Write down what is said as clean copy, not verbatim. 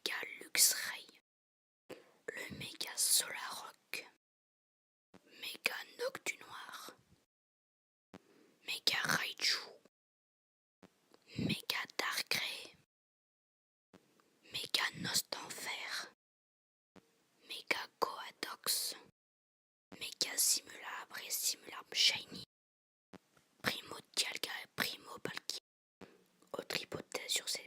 méga Luxray, le méga Solarock, méga Noc du Noir, méga Raichu, méga Darkrai, méga Nostanfer, méga Goadox, méga Simulabre et Simulabre Shiny, Primo Dialga et Primo Palkia. Autre hypothèse sur ces